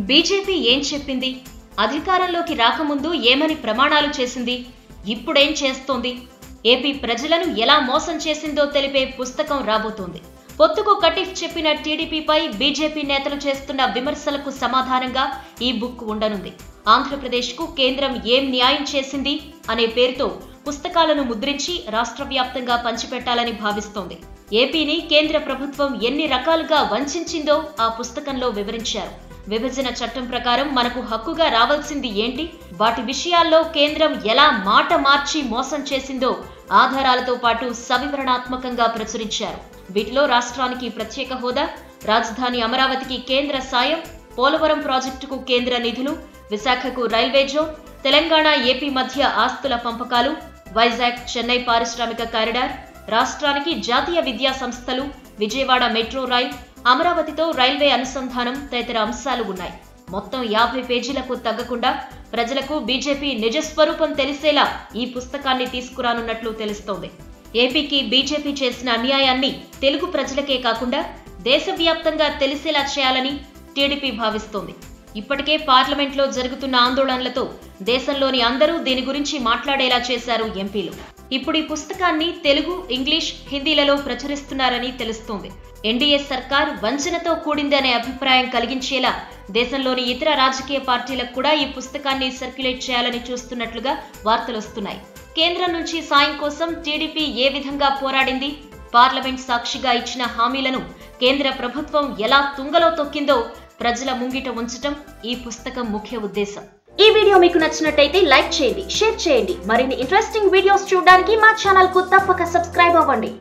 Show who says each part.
Speaker 1: BJP ఏం చెప్పింది? అధికారంలోకి రాకముందు ఏమని ప్రమాణాలు చేసింది? ఇప్పుడేం చేస్తోంది? ఏపీ ప్రజలను ఎలా మోసం చేసిందో తెలిపే పుస్తకం రాబోతోంది. పొత్తుకు కటిఫ్ చెప్పిన టీడీపీపై బీజేపీ నేతలు చేస్తున్న విమర్శలకు సమాధానంగా ఈ బుక్ ఉండనుంది. ఆంధ్రప్రదేశ్కు కేంద్రం ఏం న్యాయం చేసింది అనే పేరుతో పుస్తకాలను ముద్రించి రాష్ట్ర వ్యాప్తంగా పంచిపెట్టాలని భావిస్తోంది. ఏపీని కేంద్ర ప్రభుత్వం ఎన్ని రకాలుగా వంచిందో ఆ పుస్తకంలో వివరించారు. విభజన చట్టం ప్రకారం మనకు హక్కుగా రావాల్సింది ఏంటి, వాటి విషయాల్లో కేంద్రం ఎలా మాట మార్చి మోసం చేసిందో ఆధారాలతో పాటు సవివరణాత్మకంగా ప్రచురించారు. వీటిలో రాష్ట్రానికి ప్రత్యేక హోదా, రాజధాని అమరావతికి కేంద్ర సాయం, పోలవరం ప్రాజెక్టుకు కేంద్ర నిధులు, విశాఖకు రైల్వే జోన్, తెలంగాణ ఏపీ మధ్య ఆస్తుల పంపకాలు, వైజాగ్ చెన్నై పారిశ్రామిక కారిడార్, రాష్ట్రానికి జాతీయ విద్యా సంస్థలు, విజయవాడ మెట్రో రైల్, అమరావతితో రైల్వే అనుసంధానం తదితర అంశాలు ఉన్నాయి. మొత్తం 50 పేజీలకు తగ్గకుండా ప్రజలకు బీజేపీ నిజస్వరూపం తెలిసేలా ఈ పుస్తకాన్ని తీసుకురానున్నట్లు తెలుస్తోంది. ఏపీకి బీజేపీ చేసిన అన్యాయాన్ని తెలుగు ప్రజలకే కాకుండా దేశవ్యాప్తంగా తెలిసేలా చేయాలని టీడీపీ భావిస్తోంది. ఇప్పటికే పార్లమెంట్లో జరుగుతున్న ఆందోళనలతో దేశంలోని అందరూ దీని గురించి మాట్లాడేలా చేశారు ఎంపీలు. ఇప్పుడు ఈ పుస్తకాన్ని తెలుగు, ఇంగ్లీష్, హిందీలలో ప్రచురిస్తున్నారని తెలుస్తోంది. ఎన్డీఏ సర్కార్ వంచనతో కూడిందనే అభిప్రాయం కలిగించేలా దేశంలోని ఇతర రాజకీయ పార్టీలకు కూడా ఈ పుస్తకాన్ని సర్క్యులేట్ చేయాలని చూస్తున్నట్లుగా వార్తలొస్తున్నాయి. కేంద్రం నుంచి సాయం కోసం టీడీపీ ఏ విధంగా పోరాడింది, పార్లమెంట్ సాక్షిగా ఇచ్చిన హామీలను కేంద్ర ప్రభుత్వం ఎలా తుంగలో తొక్కిందో ప్రజల ముంగిట ఉంచటం ఈ పుస్తకం ముఖ్య ఉద్దేశం. ఈ వీడియో మీకు నచ్చినట్టయితే లైక్ చేయండి, షేర్ చేయండి. మరిన్ని ఇంట్రెస్టింగ్ వీడియోస్ చూడడానికి మా ఛానల్ కు తప్పక సబ్స్క్రైబ్ అవ్వండి.